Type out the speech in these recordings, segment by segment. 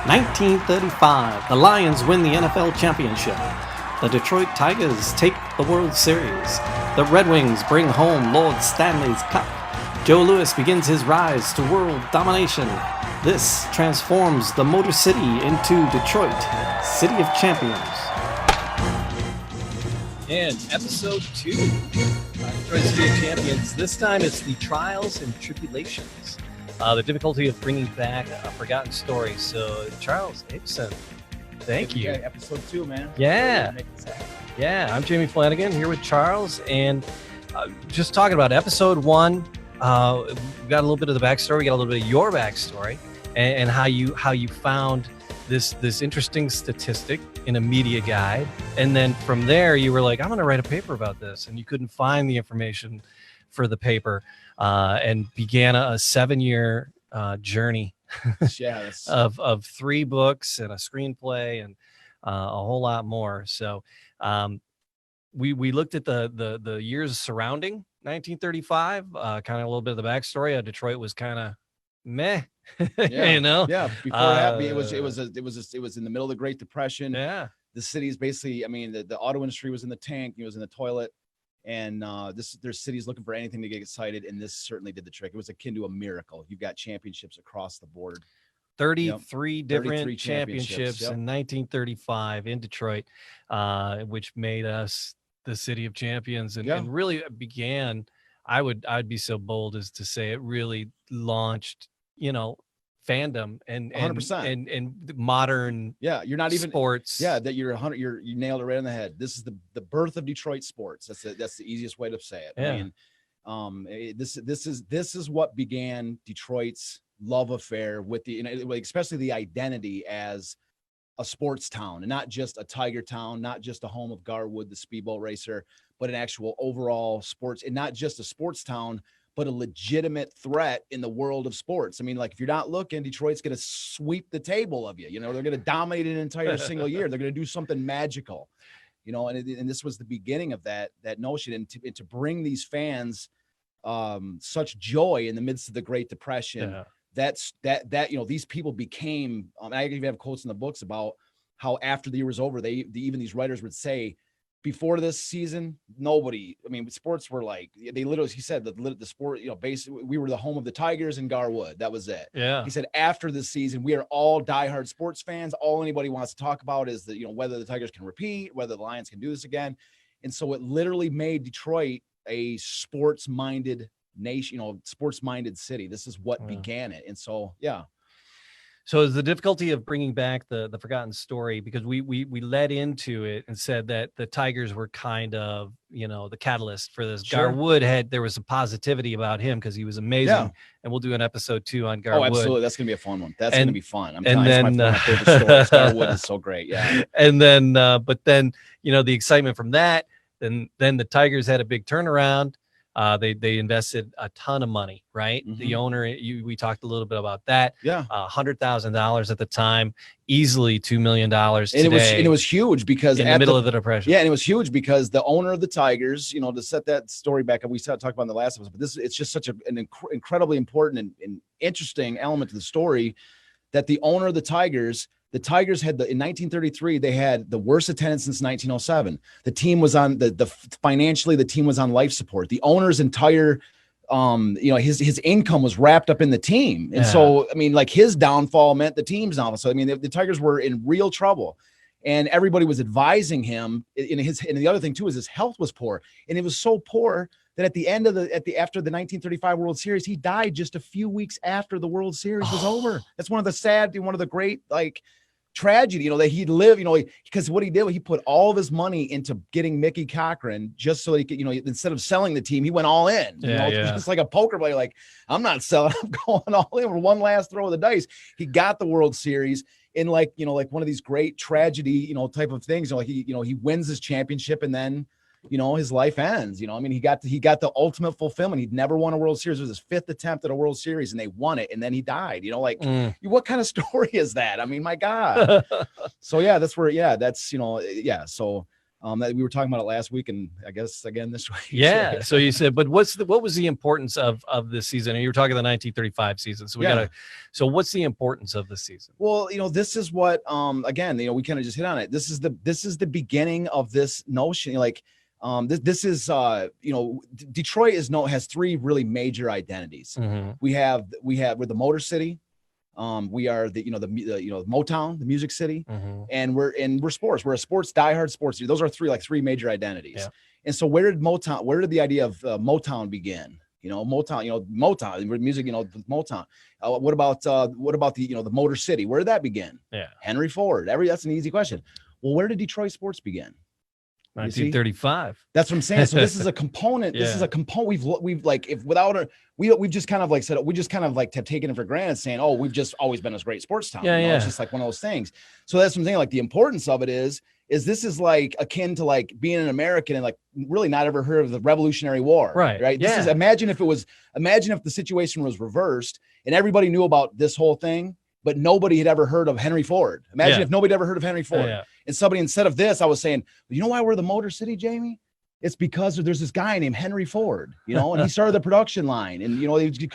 1935, the Lions win the NFL championship. The Detroit Tigers take the World Series. The Red Wings bring home Lord Stanley's Cup. Joe Louis begins his rise to world domination. This transforms the Motor City into Detroit, City of Champions. And episode 2, Detroit City of Champions. This time it's the trials and tribulations. The difficulty of bringing back a forgotten story. So, Charles Abeson, thank you. Okay, episode 2, man. Yeah. I'm Jamie Flanagan here with Charles, and just talking about episode 1. We got a little bit of the backstory. We got a little bit of your backstory, and how you found this interesting statistic in a media guide, and then from there you were like, I'm going to write a paper about this, and you couldn't find the information for the paper, and began a 7-year journey of 3 books and a screenplay and a whole lot more. So we looked at the years surrounding 1935, kind of a little bit of the backstory. Detroit was kind of meh. Yeah. You know, before that, it was in the middle of the Great Depression. Yeah, the city's basically, the auto industry was in the tank, it was in the toilet, and there's cities looking for anything to get excited, and this certainly did the trick. It was akin to a miracle. You've got championships across the board. 33 different championships yep. in 1935 in Detroit, which made us the City of Champions, and really began. I'd be so bold as to say it really launched, fandom and 100%. and modern you're not even sports. That you nailed it right on the head. This is the birth of Detroit sports. That's the easiest way to say it. This is what began Detroit's love affair with especially the identity as a sports town, and not just a Tiger town, not just a home of Garwood, the speedboat racer, but an actual overall sports, and not just a sports town, but a legitimate threat in the world of sports. If you're not looking, Detroit's going to sweep the table of you. They're going to dominate an entire single year. They're going to do something magical, and this was the beginning of that notion, and to bring these fans such joy in the midst of the Great Depression. Yeah. That's these people became, I even have quotes in the books about how after the year was over, even these writers would say, before this season, nobody, sports were like, they literally, he said the sport, basically we were the home of the Tigers and Garwood. That was it. Yeah. He said, after this season, we are all diehard sports fans. All anybody wants to talk about is whether the Tigers can repeat, whether the Lions can do this again. And so it literally made Detroit a sports minded nation, sports minded city. This is what began it. And so, So is the difficulty of bringing back the forgotten story, because we led into it and said that the Tigers were kind of, the catalyst for this. Sure. Garwood there was some positivity about him because he was amazing. Yeah. And we'll do an episode 2 on Garwood. Oh, absolutely. That's going to be a fun one. That's going to be fun. I'm telling you, my favorite stories. Garwood is so great. Yeah. And then, but then, the excitement from that, then the Tigers had a big turnaround. They invested a ton of money, right? Mm-hmm. The owner, we talked a little bit about that. Yeah. $100,000 at the time, easily $2 million today. And it was huge because in the middle of the Depression. Yeah, and it was huge because the owner of the Tigers, to set that story back up, we talked about in the last episode, but it's just such an incredibly important and interesting element to the story, that the owner of the Tigers had in 1933, they had the worst attendance since 1907. The team was on financially, the team was on life support. The owner's entire, his income was wrapped up in the team. And so, his downfall meant the team's downfall. So, the Tigers were in real trouble, and everybody was advising him. And the other thing too, is his health was poor, and it was so poor that at the end of after the 1935 World Series, he died just a few weeks after the World Series was over. That's one of the great, tragedy, that he'd live, because what he did, he put all of his money into getting Mickey Cochran just so he could, instead of selling the team, he went all in. Just like a poker player, like, I'm not selling, I'm going all in for one last throw of the dice. He got the World Series in one of these great tragedy, type of things. He wins his championship, and then his life ends. He got the ultimate fulfillment. He'd never won a World Series. It was his 5th attempt at a World Series, and they won it, and then he died. What kind of story is that? My God. So that's where, so That we were talking about it last week, and I guess again this week. Yeah. So you said, but what was the importance of this season? And you were talking the 1935 season. So so what's the importance of the season? Well, this is what, again, we kind of just hit on it. This is the beginning of this notion. Like, this is, Detroit has three really major identities. Mm-hmm. We're the Motor City. We are the Motown, the Music City, mm-hmm. and we're sports. We're a diehard sports. Those are three major identities. Yeah. And so where did the idea of Motown begin? Motown, music, Motown. What about the Motor City? Where did that begin? Yeah. Henry Ford. That's an easy question. Well, where did Detroit sports begin? 1935. That's what I'm saying. So this is a component. This is a component. We've like, if without a, we've just kind of like said, we just kind of like have taken it for granted, saying, oh, we've just always been a great sports town. It's just like one of those things. So that's what I'm saying. Like the importance of it is this is like akin to like being an American and like really not ever heard of the Revolutionary War. Right. This is, imagine if the situation was reversed and everybody knew about this whole thing, but nobody had ever heard of Henry Ford. Imagine if nobody ever heard of Henry Ford. And somebody, instead of this, I was saying, you know why we're the Motor City, Jamie? It's because there's this guy named Henry Ford, and he started the production line, and he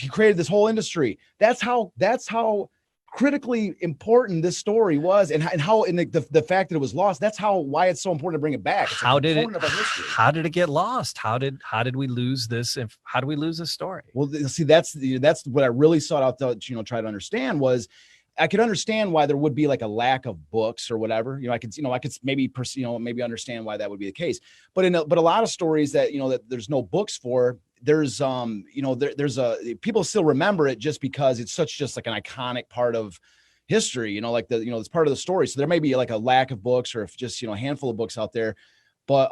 created this whole industry. That's how critically important this story was, and how the fact that it was lost. That's why it's so important to bring it back. How did it get lost? How did we lose this? How do we lose this story? Well, see, that's what I really sought out to try to understand was. I could understand why there would be like a lack of books or whatever. I could maybe maybe understand why that would be the case. But but a lot of stories that that there's no books for. There's people still remember it just because it's just like an iconic part of history. It's part of the story. So there may be like a lack of books, or if just a handful of books out there. But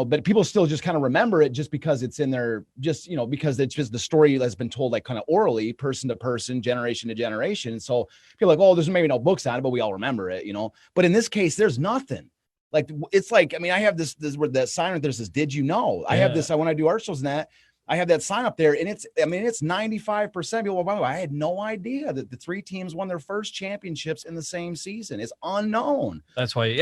but people still just kind of remember it just because it's in there, because it's just the story that's been told like kind of orally, person to person, generation to generation. And so people are like, oh, there's maybe no books on it, but we all remember it, But in this case, there's nothing. Like it's like, I have this where that sign right there says, "Did you know?" I have this. When I do art shows and that, I have that sign up there, and it's 95% people. Well, by the way, I had no idea that the three teams won their first championships in the same season. It's unknown. That's why,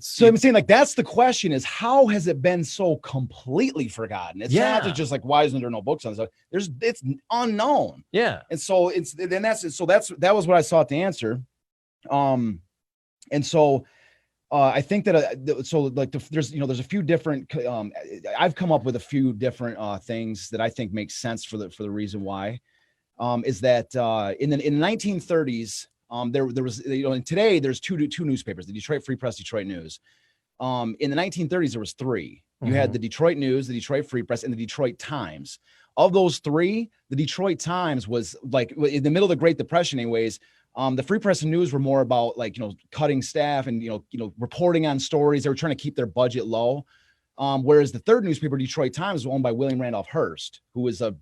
so I'm saying, like, that's the question: is how has it been so completely forgotten? It's not just like, why isn't there no books on this? It's unknown. Yeah, and so that was what I sought to answer. And so. I think that there's a few different. I've come up with a few different things that I think make sense for the reason why. Is that in the 1930s there was and today there's two newspapers, the Detroit Free Press, Detroit News. In the 1930s there was three. You had the Detroit News, the Detroit Free Press, and the Detroit Times. Of those three, the Detroit Times was like in the middle of the Great Depression, anyways. The Free Press and News were more about like, cutting staff and, reporting on stories. They were trying to keep their budget low. Whereas the third newspaper, Detroit Times, was owned by William Randolph Hearst, who was a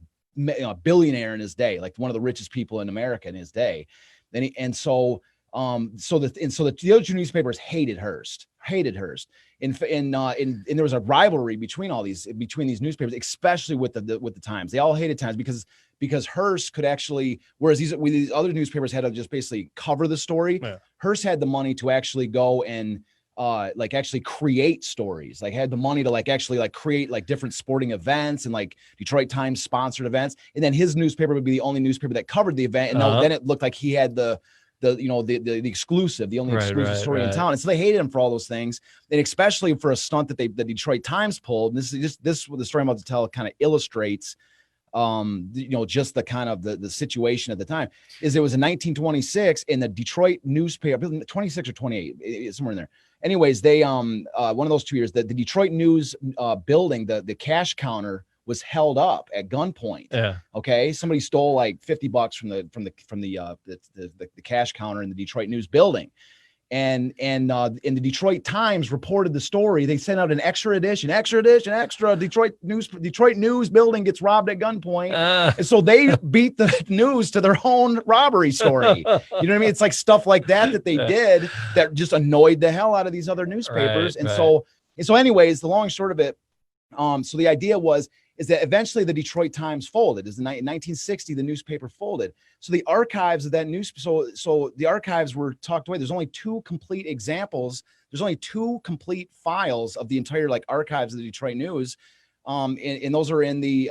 billionaire in his day, like one of the richest people in America in his day. So the other two newspapers hated Hearst. And there was a rivalry between these newspapers, especially with the Times. They all hated Times because Hearst could actually, whereas these other newspapers had to just basically cover the story. Yeah. Hearst had the money to actually go and actually create stories, had the money to actually create different sporting events and Detroit Times sponsored events. And then his newspaper would be the only newspaper that covered the event. And then it looked like he had the exclusive, the only exclusive story in town. And so they hated him for all those things. And especially for a stunt that the Detroit Times pulled. And this what the story I'm about to tell kind of illustrates just the kind of the situation at the time. Is it was in 1926 in the Detroit newspaper, 26 or 28, somewhere in there. Anyways, they one of those 2 years, the Detroit News building, the cash counter was held up at gunpoint. Yeah. Okay. Somebody stole $50 from the cash counter in the Detroit News building. And the Detroit Times reported the story. They sent out an extra edition, Detroit News building gets robbed at gunpoint. And so they beat the news to their own robbery story. You know what I mean? It's like stuff like that they did that just annoyed the hell out of these other newspapers. So anyways, the long and short of it, so the idea was, is that eventually the Detroit Times folded. In 1960, the newspaper folded. So the archives of that news, so the archives were tucked away. There's only 2 complete examples. There's only 2 complete files of the entire like archives of the Detroit News. And those are in the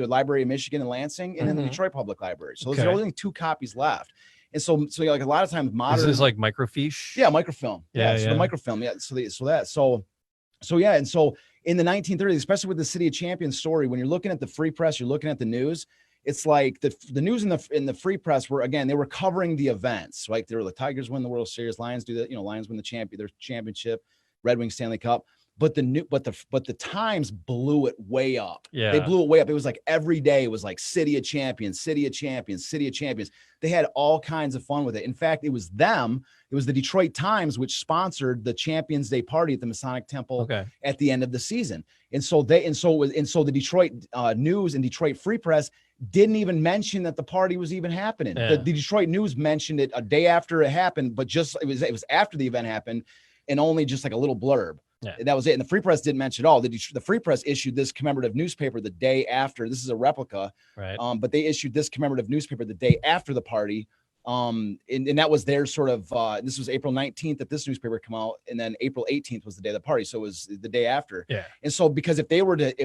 Library of Michigan in Lansing and in the Detroit Public Library. So there's only 2 copies left. And so like a lot of times modern. Is this like microfiche? Yeah, microfilm. Yeah. So the microfilm. Yeah. So yeah. And so in the 1930s, especially with the City of Champions story, when you're looking at the free press, you're looking at the news. It's like the news in the free press were, again, they were covering the events. Like they were the Tigers win the World Series, Lions do that. Lions win their championship, Red Wings Stanley Cup. But the Times blew it way up. Yeah. They blew it way up. It was like every day it was like City of Champions, City of Champions, City of Champions. They had all kinds of fun with it. In fact, it was the Detroit Times which sponsored the Champions Day party at the Masonic Temple at the end of the season. And so the Detroit News and Detroit Free Press didn't even mention that the party was even happening. Yeah. The Detroit News mentioned it a day after it happened, but it was after the event happened, and only just like a little blurb. Yeah. That was it. And the Free Press didn't mention it all. The Free Press issued this commemorative newspaper the day after. This is a replica, right? But they issued this commemorative newspaper the day after the party. And that was their sort of, this was April 19th that this newspaper came out. And then April 18th was the day of the party. So it was the day after. Yeah. And so, because if they were the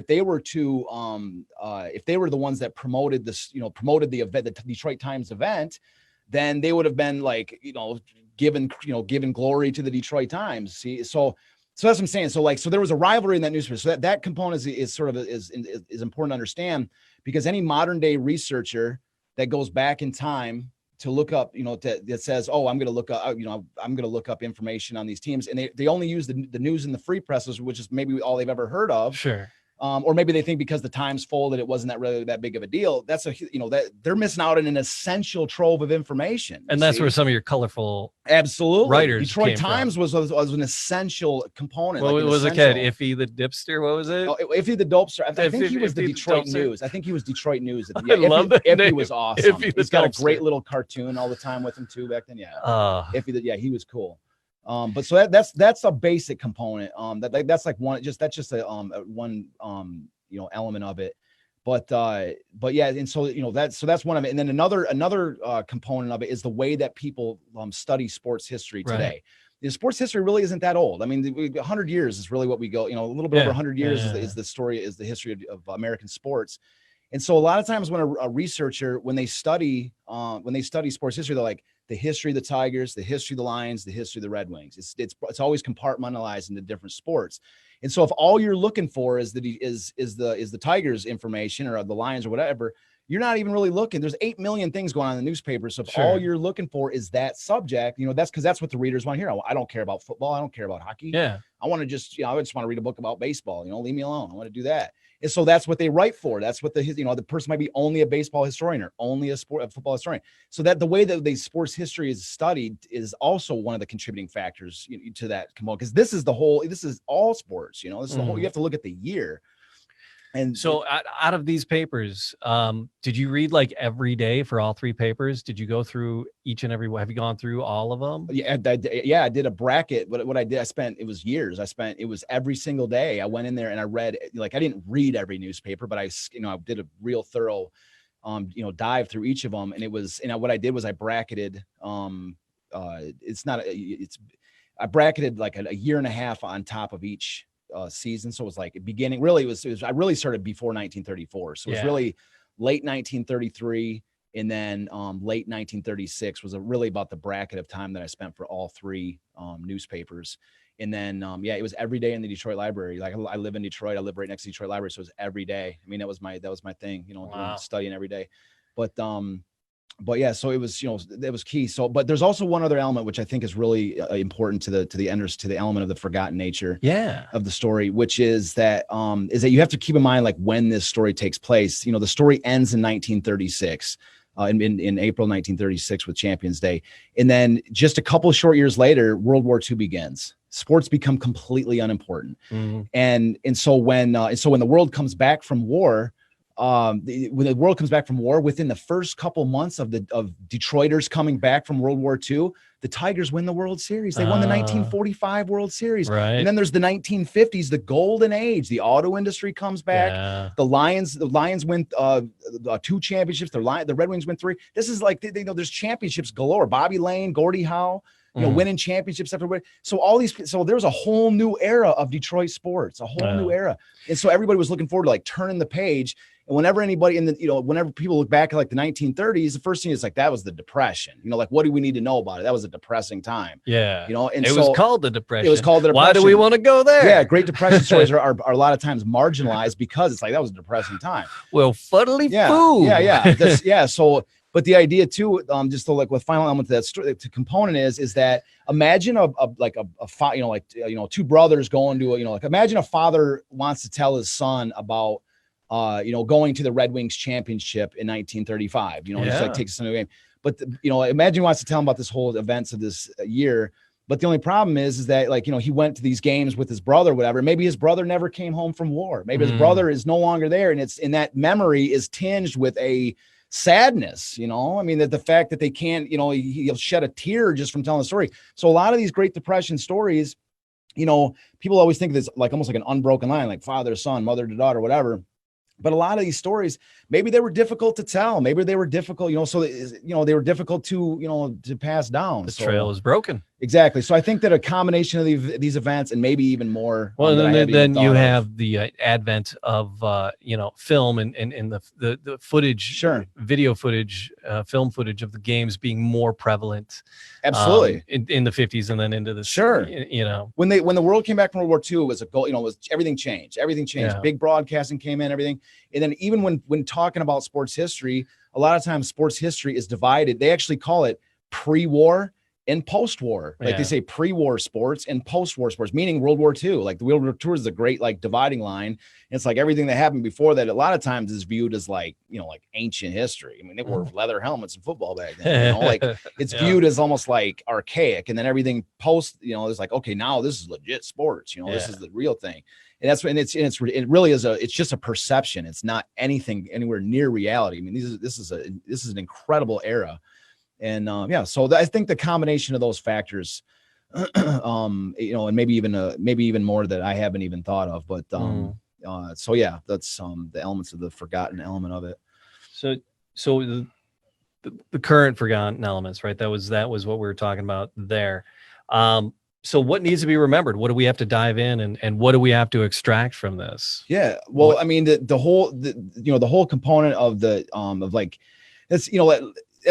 ones that promoted this, promoted the event, the Detroit Times event, then they would have been like, given glory to the Detroit Times. See, so that's what I'm saying. So there was a rivalry in that newspaper. So that component is important to understand, because any modern day researcher that goes back in time to look up, that says, oh, I'm going to look up, I'm going to look up information on these teams. And they only use the news and the free presses, which is maybe all they've ever heard of. Sure. Or maybe they think because the Times folded, it wasn't that big of a deal. That's that they're missing out on an essential trove of information. And that's where some of your colorful writers Detroit Times was an essential component. Well, it was a kid, Iffy the Dipster. What was it? Oh, Iffy the Dopester. I think he was the Detroit News. I think he was Detroit News. I love that name. Iffy was awesome. He's got a great little cartoon all the time with him too back then. Yeah. Iffy, he was cool. But so that's a basic component. That's like one, that's just a one element of it. But yeah, and so that's one of it. And then another component of it is the way that people study sports history today. Right. Sports history really isn't that old. I mean, 100 years is really what we go. A little bit over 100 years is the history of American sports. And so a lot of times when a researcher, when they study sports history, they're like, the history of the Tigers, the history of the Lions, the history of the Red Wings. It's always compartmentalized into different sports. And so if all you're looking for is the Tigers information or the Lions or whatever, you're not even really looking. There's 8 million things going on in the newspaper. So if all you're looking for is that subject, that's what the readers want to hear. I don't care about football. I don't care about hockey. Yeah. I want to just, I just want to read a book about baseball. Leave me alone. I want to do that. And so that's what they write for. That's what the person might be only a baseball historian or only a football historian. So that the way that the sports history is studied is also one of the contributing factors to that component. Because this is all sports, this is the whole, you have to look at the year. And so out of these papers, did you read like every day for all 3 papers? Did you go through each and every one? Have you gone through all of them? Yeah, I did a bracket. What I did, it was every single day. I went in there and I read, I didn't read every newspaper, but I did a real thorough, dive through each of them. And what I did was I bracketed, I bracketed like a year and a half on top of each season. So it was like beginning, really I really started before 1934. So it was really late 1933 and then late 1936 was really about the bracket of time that I spent for all 3 newspapers. And then it was every day in the Detroit Library. Like I live in Detroit, I live right next to Detroit Library, so it was every day. I mean, that was my thing, studying every day. But yeah, so it was, it was key. So, but there's also one other element, which I think is really important to the element of the forgotten nature of the story, which is that you have to keep in mind, like when this story takes place, the story ends in 1936, in April, 1936 with Champions Day. And then just a couple of short years later, World War II begins. Sports become completely unimportant. Mm-hmm. And so when the world comes back from war, when the world comes back from war, within the first couple months of Detroiters coming back from World War II, the Tigers win the World Series. They won the 1945 World Series. Right. And then there's the 1950s, the golden age. The auto industry comes back. Yeah. The Lions win 2 championships. The Red Wings win 3. This is like, they know there's championships galore. Bobby Lane, Gordie Howe, winning championships everybody. So there was a whole new era of Detroit sports, a whole new era. And so everybody was looking forward to like turning the page. And whenever anybody whenever people look back at like the 1930s, the first thing is like, that was the Depression. Like, what do we need to know about it? That was a depressing time. Yeah. And it was called the Depression. It was called the Depression. Why do we want to go there? Yeah. Great Depression stories are a lot of times marginalized because it's like, that was a depressing time. Well, fuddly foo. Yeah. So, but the idea too, just to like with final element to that story, the component is that imagine two brothers going to imagine a father wants to tell his son about going to the Red Wings championship in 1935, just like take us into a game. But imagine he wants to tell him about this whole events of this year. But the only problem is that he went to these games with his brother, whatever. Maybe his brother never came home from war. Maybe his brother is no longer there. And that memory is tinged with a sadness, that the fact that they can't, he'll shed a tear just from telling the story. So a lot of these Great Depression stories, people always think of this like almost like an unbroken line, like father to son, mother to daughter, whatever. But a lot of these stories, maybe they were difficult to tell. Maybe they were difficult, they were difficult to, to pass down. The trail is broken. Exactly. So I think that a combination of these events and maybe even more. Well, then you have the advent of, film and the footage, sure, video footage, film footage of the games being more prevalent. Absolutely. In the 50s and then into the, sure. When the world came back from World War II, it was a goal, everything changed. Yeah. Big broadcasting came in, everything. And then even when talking about sports history, a lot of times sports history is divided. They actually call it pre-war and post-war. Like they say pre-war sports and post-war sports, meaning World War II. Like the World War II is a great dividing line. It's like everything that happened before that a lot of times is viewed as like ancient history. I mean, they wore leather helmets in football back then. It's viewed as almost like archaic. And then everything post, it's like, okay, now this is legit sports. This is the real thing. And it really is it's just a perception. It's not anything anywhere near reality. I mean, this is an incredible era. And so I think the combination of those factors, and maybe even more that I haven't even thought of, but that's the elements of the forgotten element of it. So the current forgotten elements, right? That was what we were talking about there. So what needs to be remembered? What do we have to dive in and what do we have to extract from this? Yeah. Well, I mean, the whole component of that's what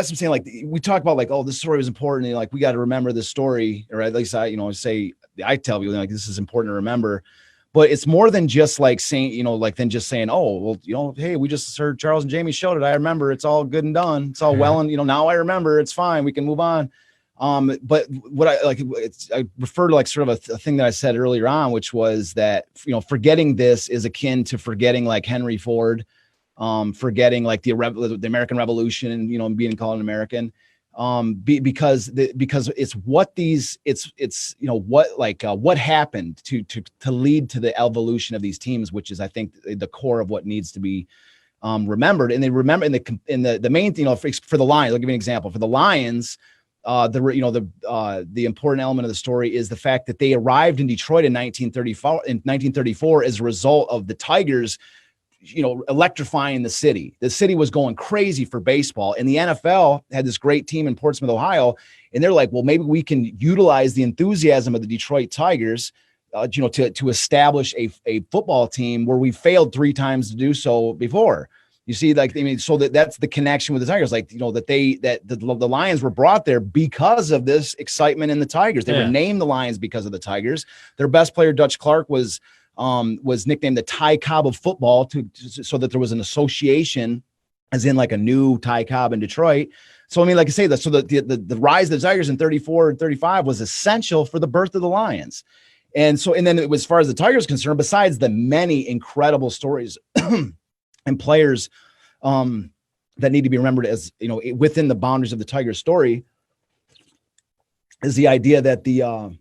I'm saying. Like we talk about like, oh, this story was important. And like, we got to remember this story, or at least I tell people like, this is important to remember, but it's more than just like saying, than just saying, oh, well, hey, we just heard Charles and Jamie showed it. I remember it's all good and done. It's all well. And, now I remember it's fine. We can move on. But what I refer to like sort of a thing that I said earlier on, which was that, forgetting this is akin to forgetting like Henry Ford, forgetting like the American Revolution and, being called an American, because it's what what happened to lead to the evolution of these teams, which is, I think, the core of what needs to be remembered. And they remember in the main, for the Lions, I'll give you an example. For the Lions, the important element of the story is the fact that they arrived in Detroit in 1934 as a result of the Tigers, electrifying the city. The city was going crazy for baseball, and the NFL had this great team in Portsmouth, Ohio. And they're like, well, maybe we can utilize the enthusiasm of the Detroit Tigers, to establish a football team where we failed 3 times to do so before. You see, so that's the connection with the Tigers, that the Lions were brought there because of this excitement in the Tigers. They were named the Lions because of the Tigers. Their best player, Dutch Clark, was nicknamed the Ty Cobb of football so that there was an association, as in like a new Ty Cobb in Detroit. So, I mean, like I say that, so the rise of the Tigers in 34 and 35 was essential for the birth of the Lions. And then it was, as far as the Tigers concerned, besides the many incredible stories and players that need to be remembered as, within the boundaries of the Tigers story, is the idea that the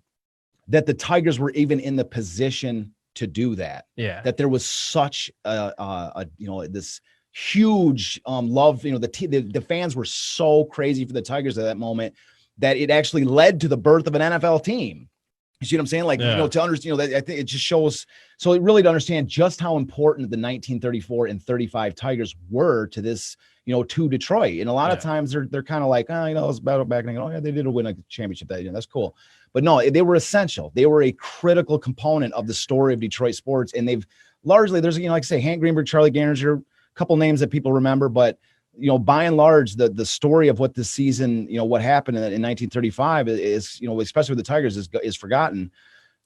Tigers were even in the position to do that. Yeah. That there was such this huge love. The fans were so crazy for the Tigers at that moment that it actually led to the birth of an NFL team. You see what I'm saying? Like, to understand, that I think it just shows. So it really to understand just how important the 1934 and 35 Tigers were to this, to Detroit. And a lot of times they're kind of like, it's battle back and oh yeah, they did win a championship. That's cool. But no, they were essential. They were a critical component of the story of Detroit sports. And they've largely, there's, like I say, Hank Greenberg, Charlie Gehringer, a couple names that people remember, but by and large, the story of what this season, what happened in 1935 is, especially with the Tigers is forgotten.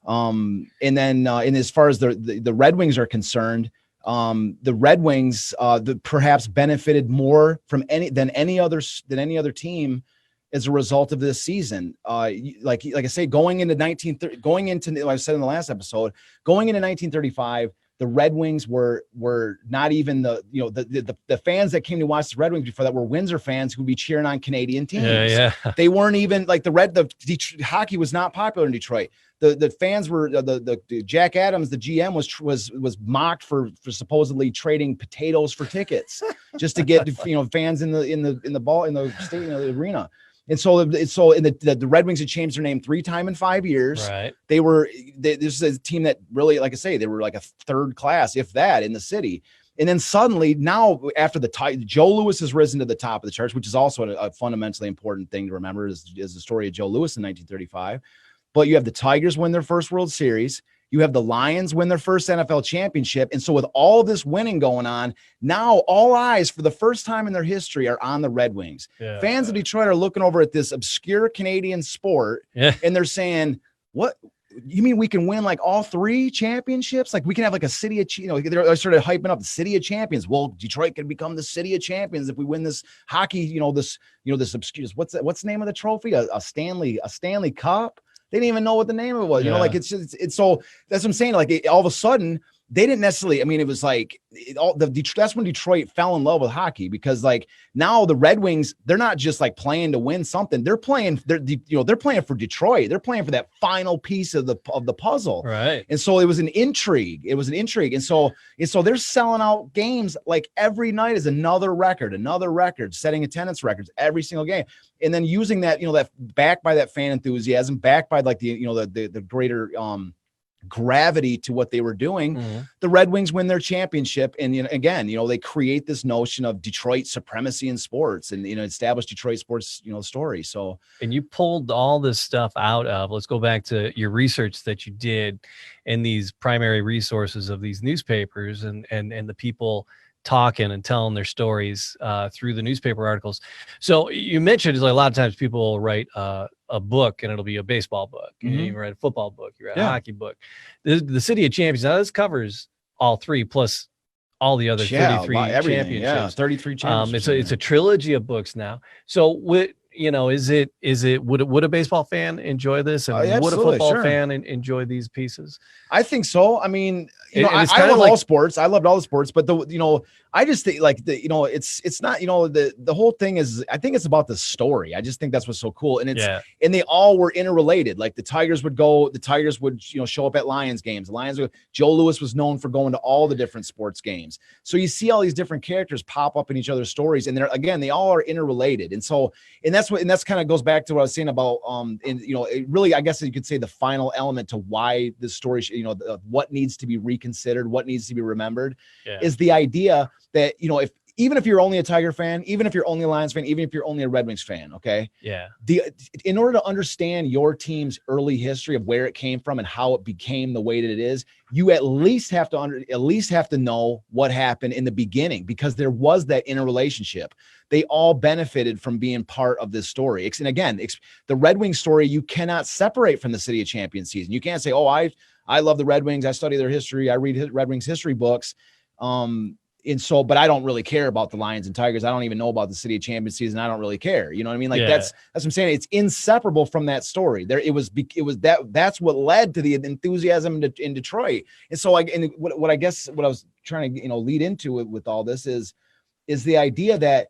And then, and as far as the Red Wings are concerned, the Red Wings perhaps benefited more from any other team as a result of this season. Like I say, going into what I said in the last episode, going into 1935. The Red Wings were not even the fans that came to watch the Red Wings before that were Windsor fans who would be cheering on Canadian teams. Yeah. They weren't even like the hockey was not popular in Detroit. The fans were the Jack Adams, the GM was mocked for supposedly trading potatoes for tickets just to get fans in the arena. And so the Red Wings had changed their name 3 times in 5 years. Right. This is a team that really, like I say, they were like a third class, if that, in the city. And then suddenly now after Joe Louis has risen to the top of the charts, which is also a fundamentally important thing to remember is the story of Joe Louis in 1935. But you have the Tigers win their first World Series. You have the Lions win their first NFL championship. And so with all this winning going on, now all eyes for the first time in their history are on the Red Wings. Yeah. Fans of Detroit are looking over at this obscure Canadian sport and they're saying, what? You mean we can win like all 3 championships? Like we can have like a city of, they started hyping up the city of champions. Well, Detroit can become the city of champions if we win this hockey, this obscure, what's the name of the trophy? A Stanley Cup. They didn't even know what the name of it was. It's so that's what I'm saying. Like all of a sudden they didn't necessarily, it was like that's when Detroit fell in love with hockey, because like now the Red Wings, they're not just like playing to win something. They're playing for Detroit. They're playing for that final piece of the puzzle. Right. And so it was an intrigue. And so they're selling out games like every night is another record, setting attendance records every single game. And then using that, that backed by that fan enthusiasm, backed by like the greater, gravity to what they were doing, the Red Wings win their championship. And again, they create this notion of Detroit supremacy in sports and, establish Detroit sports, story. So, and you pulled all this stuff out of, let's go back to your research that you did in these primary resources of these newspapers and the people talking and telling their stories through the newspaper articles. So you mentioned, like, a lot of times people will write a book and it'll be a baseball book. You write a football book, you write a hockey book. The City of Champions, now this covers all 3 plus all the other 33 championships. 33 championships. It's a trilogy of books now. So would a baseball fan enjoy this, and would a football fan enjoy these pieces? I think so. I love all sports. I loved all the sports, but I just think it's not, the whole thing is, I think it's about the story. I just think that's what's so cool. And and they all were interrelated. Like the Tigers would show up at Lions games. Joe Louis was known for going to all the different sports games. So you see all these different characters pop up in each other's stories. And they all are interrelated. And that's kind of goes back to what I was saying about, it really, I guess you could say the final element to why this story, what needs to be reconsidered, what needs to be remembered is the idea that, even if you're only a Tiger fan, even if you're only a Lions fan, even if you're only a Red Wings fan, okay? Yeah. In order to understand your team's early history of where it came from and how it became the way that it is, you at least have to know what happened in the beginning, because there was that interrelationship. They all benefited from being part of this story. And again, the Red Wings story, you cannot separate from the City of Champions season. You can't say, oh, I love the Red Wings. I study their history. I read Red Wings history books. But I don't really care about the Lions and Tigers. I don't even know about the City of Champions season. I don't really care. You know what I mean? Like that's what I'm saying. It's inseparable from that story. That's what led to the enthusiasm in Detroit. And so what I was trying to, lead into it with all this is the idea that,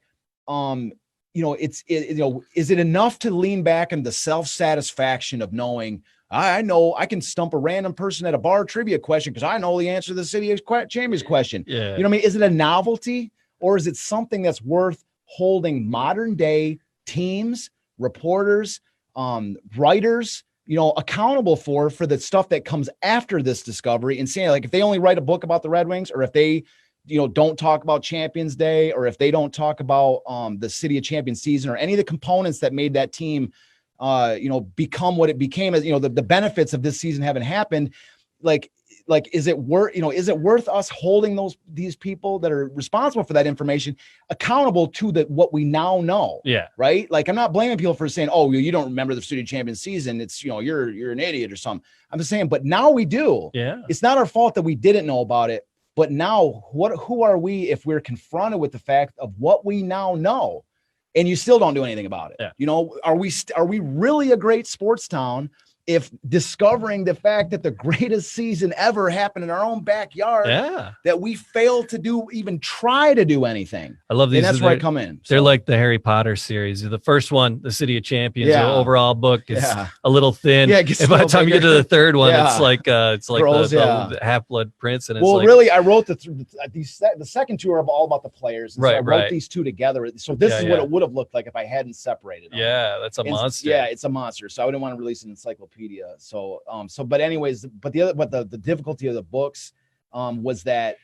is it enough to lean back on the self-satisfaction of knowing, I know I can stump a random person at a bar trivia question because I know the answer to the City of Champions question. Yeah. You know what I mean? Is it a novelty or is it something that's worth holding modern day teams, reporters, writers, accountable for the stuff that comes after this discovery, and saying, like, if they only write a book about the Red Wings, or if they, don't talk about Champions Day, or if they don't talk about the City of Champions season, or any of the components that made that team, become what it became, as the benefits of this season haven't happened. Like, is it worth us holding these people that are responsible for that information accountable to what we now know? Yeah. Right. Like, I'm not blaming people for saying, oh, you don't remember the City Champions season. It's, you're an idiot or something. I'm just saying, but now we do. Yeah. It's not our fault that we didn't know about it. But now who are we if we're confronted with the fact of what we now know and you still don't do anything about it? Yeah. Are we really a great sports town if discovering the fact that the greatest season ever happened in our own backyard, that we fail to even try to do anything? I love these. And that's where I come in. They're like the Harry Potter series. The first one, the City of Champions, the overall book is a little thin. Yeah, and by the time you get to the third one, it's like Gross, the Half-Blood Prince. And it's really, I wrote the second two are all about the players. Right, so I wrote these two together. So this is what it would have looked like if I hadn't separated them. Yeah, that's a monster. Yeah, it's a monster. So I wouldn't want to release an encyclopedia. But anyways, the difficulty of the books was that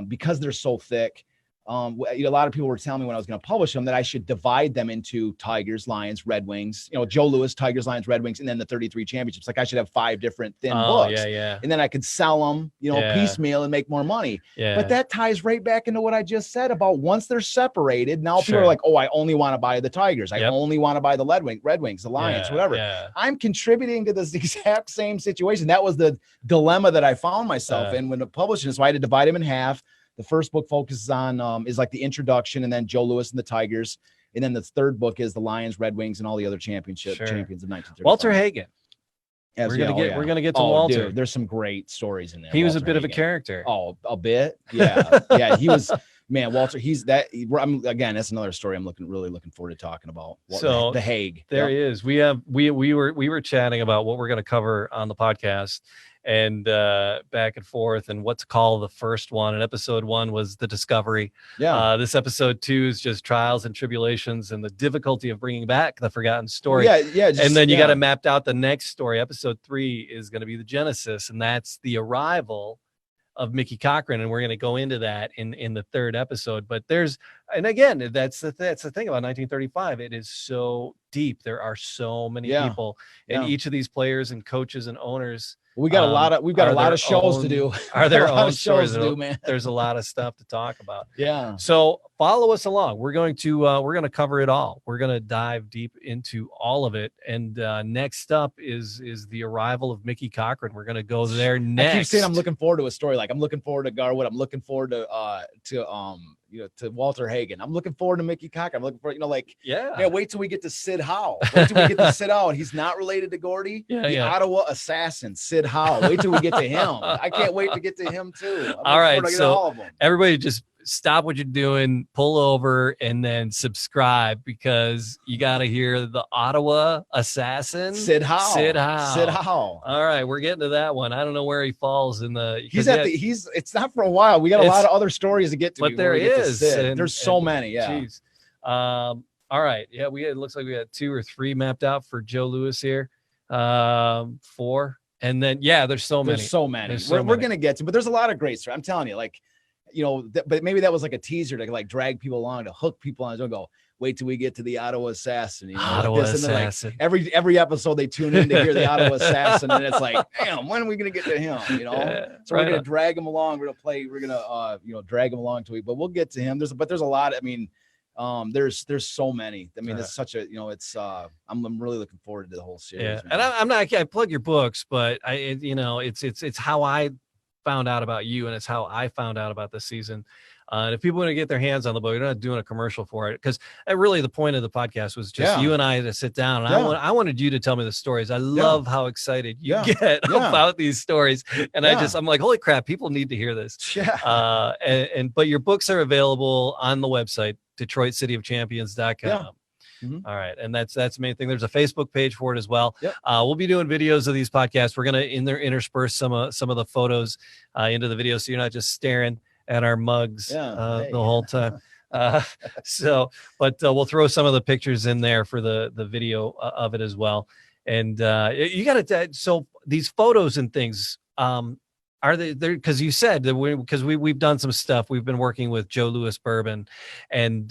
because they're so thick, a lot of people were telling me when I was going to publish them that I should divide them into Tigers, Lions, Red Wings, Joe Louis, Tigers, Lions, Red Wings, and then the 33 championships. Like, I should have 5 different thin books. Yeah. And then I could sell them, piecemeal and make more money. Yeah. But that ties right back into what I just said about once they're separated. Now people are like, oh, I only want to buy the Tigers. I only want to buy the Red Wings, the Lions, whatever. Yeah. I'm contributing to this exact same situation. That was the dilemma that I found myself in when publishing. So I had to divide them in half. The first book focuses on is like the introduction, and then Joe Louis and the Tigers, and then the third book is the Lions, Red Wings, and all the other champions of 1935. Walter Hagen. We're gonna get to Walter. Dude, there's some great stories in there. He was Walter a bit Hagen. of a character. Oh, a bit. Yeah. He was. Man, Walter. That's another story I'm really looking forward to talking about. So the Hague. There he is. We were chatting about what we're going to cover on the podcast, and back and forth, and what to call the first one. And episode 1 was the discovery. Yeah. This episode 2 is just trials and tribulations and the difficulty of bringing back the forgotten story. Yeah. And then you got to map out the next story. Episode 3 is going to be the Genesis, and that's the arrival of Mickey Cochran, and we're going to go into that in the third episode. But again, that's the thing about 1935. It is so deep. There are so many people, and each of these players and coaches and owners. We've got a lot of shows to do. Are there own shows to do, man? There's a lot of stuff to talk about. Yeah. So follow us along. We're going to cover it all. We're going to dive deep into all of it. And next up is the arrival of Mickey Cochran. We're going to go there next. I keep saying I'm looking forward to a story. Like, I'm looking forward to Garwood. I'm looking forward to Walter Hagen. I'm looking forward to Mickey Cochran. I'm looking for, wait till we get to Sid Howe. Wait till we get to Sid Howe, and he's not related to Gordy. The Ottawa assassin, Sid Howe. Wait till we get to him. I can't wait to get to him too. All right, so everybody just stop what you're doing, pull over, and then subscribe, because you got to hear the Ottawa assassin, Sid Howe. All right, we're getting to that one. I don't know where he falls in the. It's not for a while. We got a lot of other stories to get to. But there is. There's so many. Yeah. Geez. All right. Yeah, it looks like we got 2 or 3 mapped out for Joe Louis here. 4. And then, there's so many. We're going to get to, but there's a lot of great stories. I'm telling you, like, but maybe that was like a teaser to like drag people along, to hook people on. Don't go, wait till we get to the Ottawa assassin. Ottawa assassin. And then, like, every episode they tune in to hear the Ottawa assassin, and it's like, damn, when are we going to get to him? So we're going to drag him along. We're going to drag him along to it, but we'll get to him. There's a lot. I mean, there's so many. I mean, it's such a, it's I'm really looking forward to the whole series. Yeah. And I plug your books, but it's how I found out about you, and it's how I found out about this season. And if people want to get their hands on the book, you're not doing a commercial for it, because really the point of the podcast was just you and I to sit down, and I wanted you to tell me the stories. I love how excited you get about these stories, and I'm like, holy crap, people need to hear this. But your books are available on the website, DetroitCityofChampions.com. All right. And that's the main thing. There's a Facebook page for it as well. Yep. We'll be doing videos of these podcasts. We're going to intersperse some of the photos into the video, so you're not just staring at our mugs the whole time. But we'll throw some of the pictures in there for the video of it as well. And you got to, so these photos and things, are they there? Because you said that we've done some stuff. We've been working with Joe Louis Bourbon, and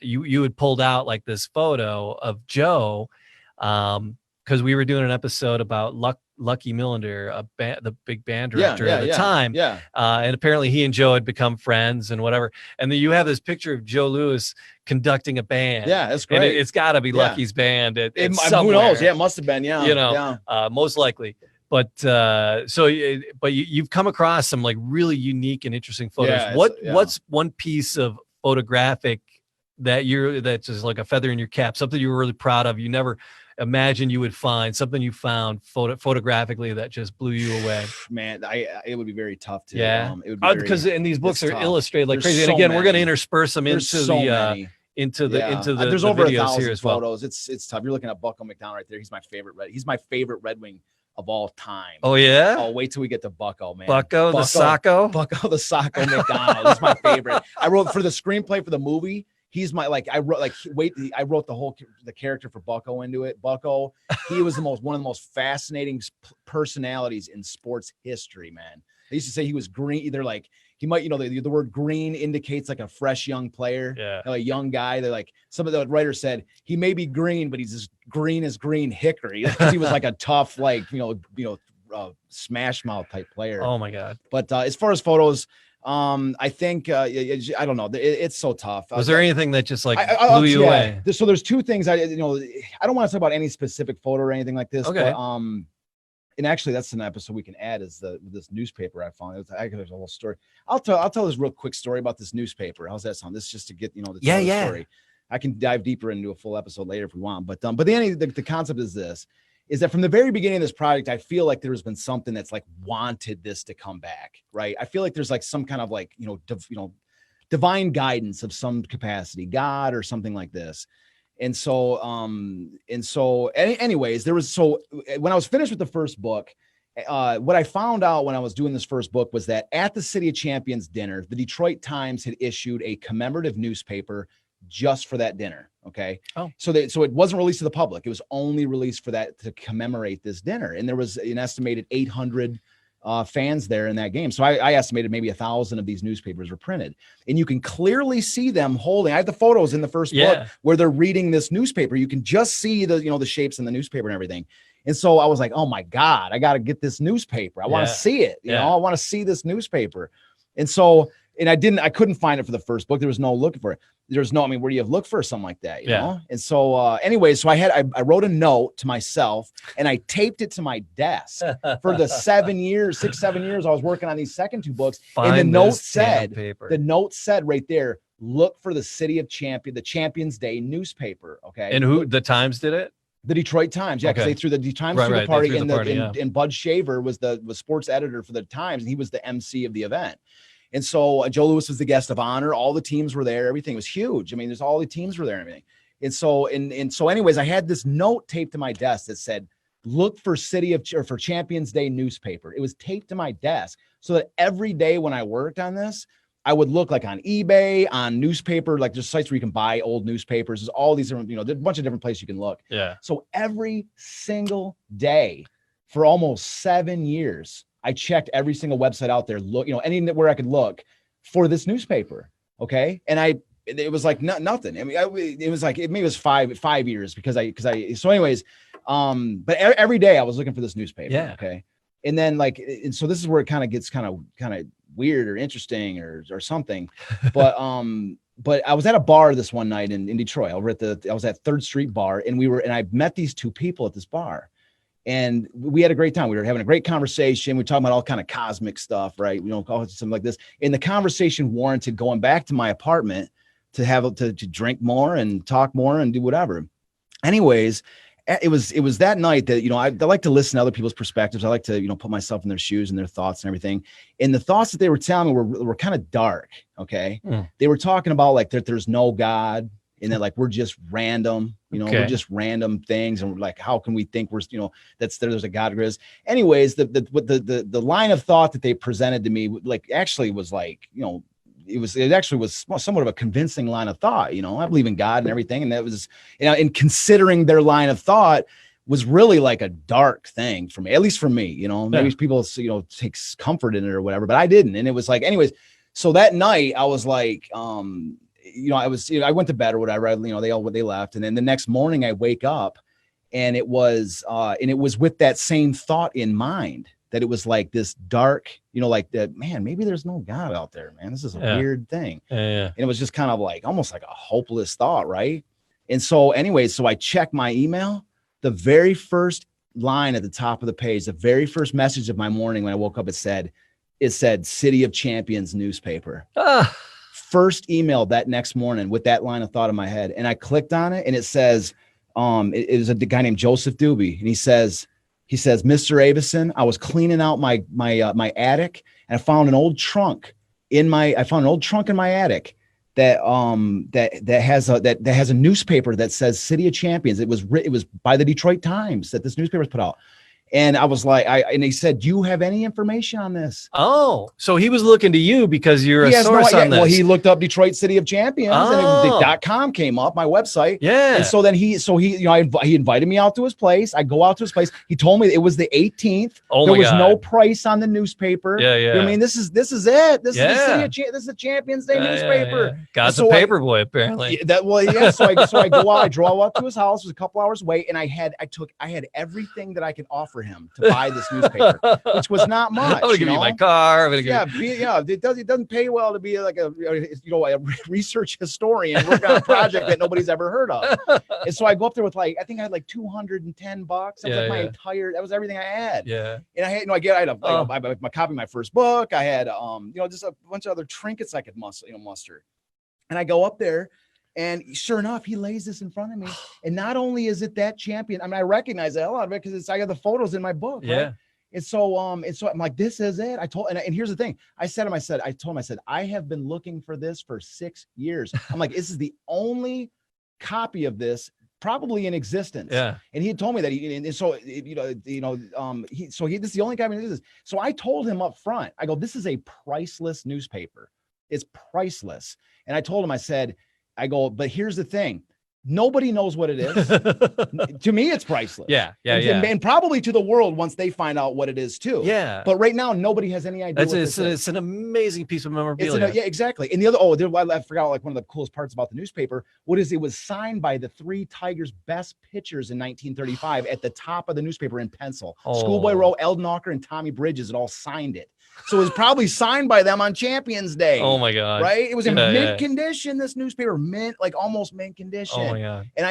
you had pulled out like this photo of Joe, because we were doing an episode about Lucky Millinder, the big band director at the time. Yeah. And apparently he and Joe had become friends and whatever. And then you have this picture of Joe Louis conducting a band. Yeah, that's great. And it's got to be Lucky's band. Who knows? Yeah, it must have been. Yeah. You know, most likely. But you've come across some like really unique and interesting photos. What's one piece of photographic that's just like a feather in your cap, something you were really proud of, you never imagined you would find, something you found photographically that just blew you away? Man, it would be very tough to. Yeah, it would be because and these books are illustrated like crazy. And again, we're going to intersperse them into the there's over videos 1,000 here as well. photos. It's tough. You're looking at Bucko McDonald right there. He's my favorite Red Wing of all time. Oh yeah. Oh, wait till we get to Bucko, man. Bucko the Sacco McDonald. He's my favorite. I wrote for the screenplay for the movie. He's my I wrote the character for Bucko into it. Bucko, he was one of the most fascinating personalities in sports history, man. They used to say he was green. Either like he might, the word green indicates like a fresh young player, a young guy. They're like, some of the writers said he may be green, but he's as green as green hickory, because he was like a tough, smash mouth type player. Oh my God. But as far as photos, I think I don't know. It's so tough. Was there anything that just blew you away? So there's two things. I don't want to talk about any specific photo or anything like this. Okay. But, and actually, that's an episode we can add is this newspaper I found. There's a whole story. I'll tell this real quick story about this newspaper. How's that sound? This is just to get the story. I can dive deeper into a full episode later if we want. But the concept is this. Is that from the very beginning of this project, I feel like there's been something that's like wanted this to come back, right? I feel like there's like some kind of divine guidance of some capacity, God or something like this. And so anyways, when I was finished with the first book, what I found out when I was doing this first book was that at the City of Champions dinner, the Detroit Times had issued a commemorative newspaper just for that dinner. Okay. Oh. So it wasn't released to the public. It was only released for that, to commemorate this dinner. And there was an estimated 800 fans there in that game. So I estimated maybe 1,000 of these newspapers were printed, and you can clearly see them holding. I have the photos in the first book where they're reading this newspaper. You can just see the shapes in the newspaper and everything. And so I was like, oh my God, I got to get this newspaper. I want to see it. I want to see this newspaper. And so, I couldn't find it for the first book. There was no looking for it. There's no, where do you look for something like that? You know? And so, I wrote a note to myself and I taped it to my desk for the 7 years I was working on these second two books. And the note said right there, look for the City of Champion, the Champions Day newspaper. Okay. And who, the Times did it? The Detroit Times, because they threw the Times through the party, and Bud Shaver was sports editor for the Times, and he was the MC of the event. And so Joe Louis was the guest of honor. All the teams were there. Everything was huge. There's all the teams were there and everything. And so anyways, I had this note taped to my desk that said, look for for Champions Day newspaper. It was taped to my desk so that every day when I worked on this, I would look like on eBay, on newspaper, like there's sites where you can buy old newspapers. There's all these different, there's a bunch of different places you can look. Yeah. So every single day for almost 7 years, I checked every single website out there, anywhere I could look for this newspaper. Okay. And it was like nothing. It was like, maybe it was 5 years so anyways, but every day I was looking for this newspaper. Yeah. Okay. And then and so this is where it kind of gets kind of weird or interesting or something. But I was at a bar this one night in Detroit. I was at 3rd Street Bar, and I met these two people at this bar. And we had a great time. We were having a great conversation. We were talking about all kind of cosmic stuff, right? Something like this. And the conversation warranted going back to my apartment to drink more and talk more and do whatever. Anyways, it was that night that, I like to listen to other people's perspectives. I like to, put myself in their shoes and their thoughts and everything. And the thoughts that they were telling me were kind of dark. Okay. They were talking about that there's no God, and that like we're just random, Okay. we're just random things, and we're like, how can we think we're, there's a God there is. Anyways, the line of thought that they presented to me, like, actually was like, it actually was somewhat of a convincing line of thought. I believe in God and everything, and that was, and considering their line of thought was really like a dark thing for me, at least for me. Maybe people takes comfort in it or whatever, but I didn't. And it was like, anyways, so that night I was like, I went to bed or whatever. They left, and then the next morning I wake up, and it was with that same thought in mind, that it was like this dark, like that, man, maybe there's no God out there, man. This is a weird thing. And it was just kind of like almost like a hopeless thought, right? And so, anyways, so I checked my email. The very first line at the top of the page, the very first message of my morning when I woke up, it said City of Champions newspaper. First email that next morning with that line of thought in my head. And I clicked on it, and it says, it was a guy named Joseph Doobie. And he says, Mr. Avison, I was cleaning out my attic, and I found an old trunk in my attic that has a newspaper that says City of Champions. It was by the Detroit Times that this newspaper was put out. And I was like, and he said, do you have any information on this? Oh, so he was looking to you because you're a source on this. Well, he looked up Detroit City of Champions, and the .com came up, my website. Yeah. And so then he invited me out to his place. I go out to his place. He told me it was the 18th. There was no price on the newspaper. Yeah. You know what I mean, this is it. This is the City of this is the Champions Day newspaper. God's a paper boy, apparently. So I go out. I drove up to his house. It was a couple hours away, and I had everything that I could offer him to buy this newspaper, which was not much. I'm gonna give you my car. It doesn't pay well to be like a research historian working on a project that nobody's ever heard of. And so I go up there with I think I had like $210. That was everything I had. Yeah. And I had, I had a copy of my first book. I had, just a bunch of other trinkets I could muster. And I go up there, and sure enough, he lays this in front of me. And not only is it that champion, I mean, I recognize the hell out of it because I got the photos in my book. Yeah. Right? And so I'm like, this is it. And here's the thing. I told him, I have been looking for this for 6 years. I'm like, this is the only copy of this probably in existence. Yeah. And he had told me that this is the only copy of this. So I told him up front, I go, this is a priceless newspaper. It's priceless. And I told him, I said, but here's the thing. Nobody knows what it is. To me, it's priceless. Yeah. And probably to the world once they find out what it is too. Yeah. But right now, nobody has any idea. It's an amazing piece of memorabilia. Yeah, exactly. And the other, I forgot like one of the coolest parts about the newspaper. It was signed by the 3 Tigers' best pitchers in 1935 at the top of the newspaper in pencil. Schoolboy Rowe, Eldon Walker, and Tommy Bridges had all signed it. So it was probably signed by them on Champions Day. Oh my God. Right? It was in mint condition, this newspaper, almost mint condition. Oh my God. And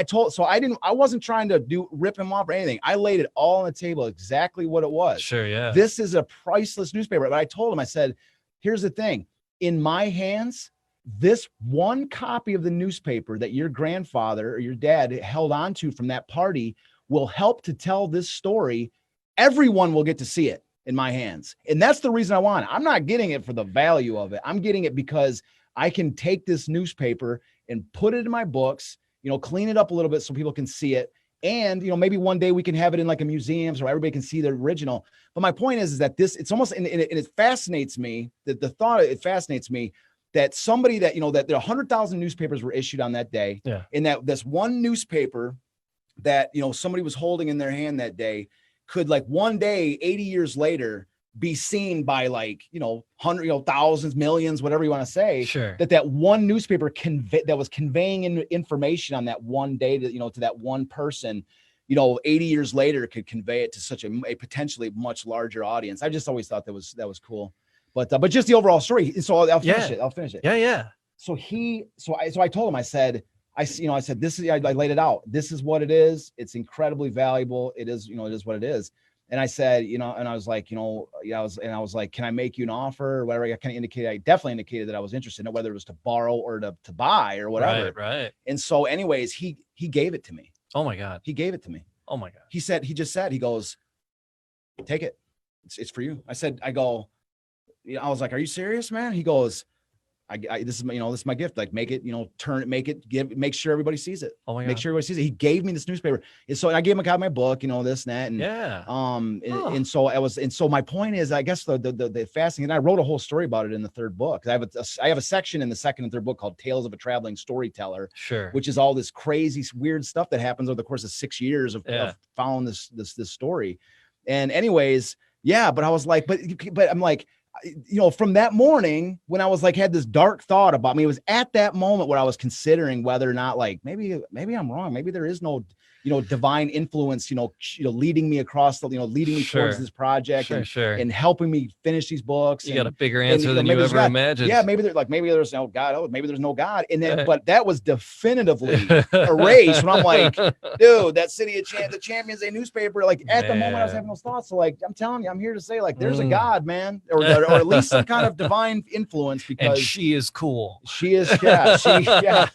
I wasn't trying to rip him off or anything. I laid it all on the table, exactly what it was. Sure, yeah. This is a priceless newspaper. But I told him, I said, here's the thing. In my hands, this one copy of the newspaper that your grandfather or your dad held on to from that party will help to tell this story. Everyone will get to see it in my hands. And that's the reason I want it. I'm not getting it for the value of it. I'm getting it because I can take this newspaper and put it in my books, clean it up a little bit so people can see it. And, maybe one day we can have it in like a museum so everybody can see the original. But my point is that it's almost, and it fascinates me that it fascinates me that somebody that, that there 100,000 newspapers were issued on that day. Yeah. And that this one newspaper that, somebody was holding in their hand that day could like one day, 80 years later, be seen by like, thousands, millions, whatever you want to say. Sure. That one newspaper that was conveying information on that one day to that one person, 80 years later could convey it to such a potentially much larger audience. I just always thought that was cool. But just the overall story. So I'll finish it. Yeah. So I told him, I said, this is, I laid it out. This is what it is. It's incredibly valuable. It is, it is what it is. And I said, and I was like, I was like, can I make you an offer or whatever? I definitely indicated that I was interested in whether it was to borrow or to buy or whatever. Right. And so anyways, he gave it to me. Oh my God. He gave it to me. Oh my God. He just said, he goes, take it. It's for you. I was like, are you serious, man? He goes, this is this is my gift. Like make it, make sure everybody sees it. Oh my God. Make sure everybody sees it. He gave me this newspaper. And so I gave him a copy of my book, this and that. And and so my point is, I guess the fascinating, and I wrote a whole story about it in the third book. I have a section in the second and third book called Tales of a Traveling Storyteller, which is all this crazy, weird stuff that happens over the course of 6 years of following this story. And anyways, but I was like, but I'm like, from that morning when I was like, had this dark thought about me, it was at that moment where I was considering whether or not, like, maybe I'm wrong. Maybe there is no, divine influence, leading me across leading me towards this project and helping me finish these books. You got a bigger answer than you ever imagined. Yeah. Maybe there's no God. Oh, maybe there's no God. And then, but that was definitively erased when I'm like, dude, that the Champions Day newspaper, like at the moment I was having those thoughts. So like, I'm telling you, I'm here to say like, there's a God, man, or at least some kind of divine influence, because she is cool. She is. Yeah.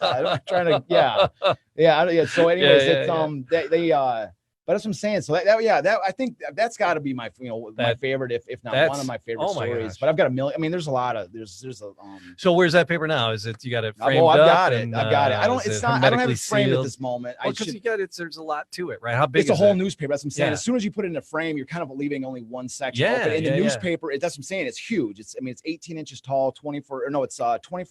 I'm trying to, yeah. So anyways, it's, but that's what I'm saying. So that I think that's got to be my, my favorite, if not one of my favorite stories. But I've got a million. I mean, there's a lot of So where's that paper now? Is it, you got it framed I've up? got it. I've got it. I don't have it framed at this moment. Because there's a lot to it, right? How big? It's a whole newspaper. That's what I'm saying. As soon as you put it in a frame, you're kind of leaving only one section open. In the newspaper, that's what I'm saying. It's huge. It's 18 inches tall, 24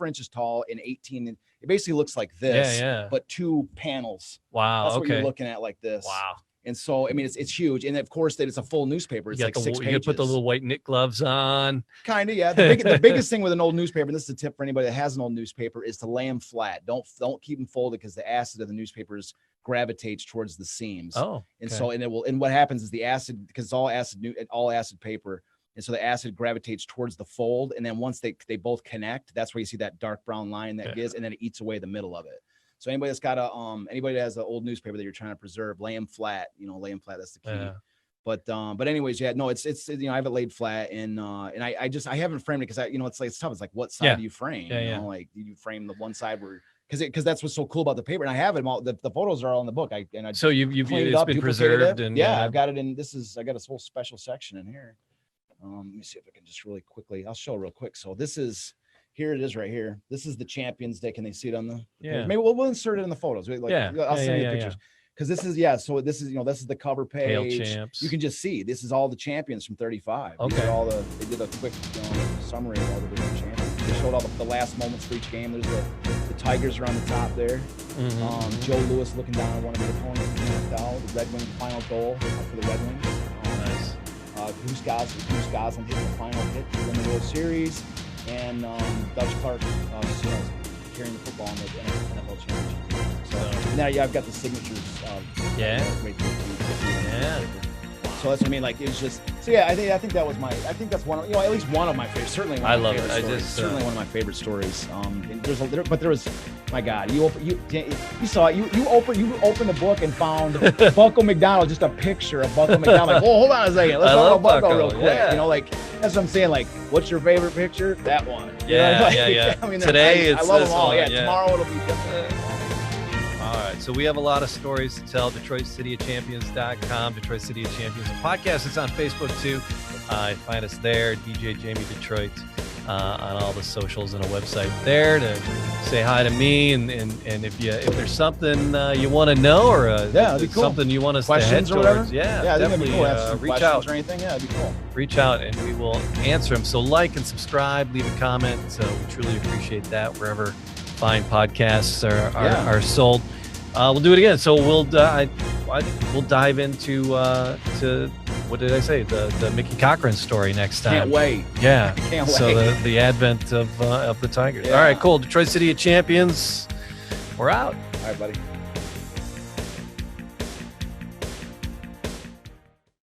inches tall and 18. It basically looks like this, but 2 panels. Wow. That's what you're looking at, like this. Wow. And so, I mean, it's huge. And of course that it's a full newspaper. It's like 6 pages. You put the little white knit gloves on. Kind of, yeah. The biggest thing with an old newspaper, and this is a tip for anybody that has an old newspaper, is to lay them flat. Don't keep them folded, because the acid of the newspapers gravitates towards the seams. Oh. And so, and what happens is the acid, because it's all acid paper. And so the acid gravitates towards the fold. And then once they both connect, that's where you see that dark brown line that gives, and then it eats away the middle of it. So anybody that's got anybody that has an old newspaper that you're trying to preserve, lay them flat, that's the key. Yeah. But anyways, it's I have it laid flat, and I haven't framed it, because it's tough. It's like, what side do you frame? Like, you frame the one side where, because that's what's so cool about the paper. And I have it all, the photos are all in the book. So it's been preserved, and I've got it in, I got a whole special section in here. Let me see if I can just really quickly, I'll show real quick. So here it is right here. This is the Champions Day. Can they see it on the page? Maybe we'll insert it in the photos. I'll send you pictures. Because this is, so this is the cover page. Hail champs. You can just see, this is all the champions from 35. Okay. They did a quick summary of all the different champions. They showed all the last moments for each game. There's the Tigers are on the top there. Mm-hmm. Joe Louis looking down at one of the opponents, knocked out. The Red Wings final goal for the Red Wings. Nice. Bruce Goslin hitting the final hit to win the World Series. And Dutch Clark carrying the football in the NFL championship. So now, I've got the signatures. So that's what I mean. Like, it was just. So I think that was I think that's one of, at least one of my favorites. Certainly one of my favorite stories. Certainly one of my favorite stories. But there was, my God, you saw it. You opened the book and found Bucko McDonald, just a picture of Bucko McDonald. Like, hold on a second, let's talk about Bucko real quick. Yeah. Like, that's what I'm saying. Like, what's your favorite picture? That one. Yeah. I mean, today I love them all. Yeah. Tomorrow it'll be different. All right, so we have a lot of stories to tell. DetroitCityOfChampions.com, Detroit City of Champions. The podcast is on Facebook too. Find us there, DJ Jamie Detroit, on all the socials, and a website there to say hi to me. And if there's something you want to know, or something you want us questions to head towards, definitely cool. Reach out or anything. Yeah, that'd be cool. Reach out and we will answer them. So like and subscribe, leave a comment. So we truly appreciate that wherever fine podcasts are sold. We'll do it again. So we'll dive into to what did I say? The Mickey Cochran story next time. Can't wait. Yeah. Can't wait. So the advent of the Tigers. Yeah. All right, cool. Detroit City of Champions. We're out. All right, buddy.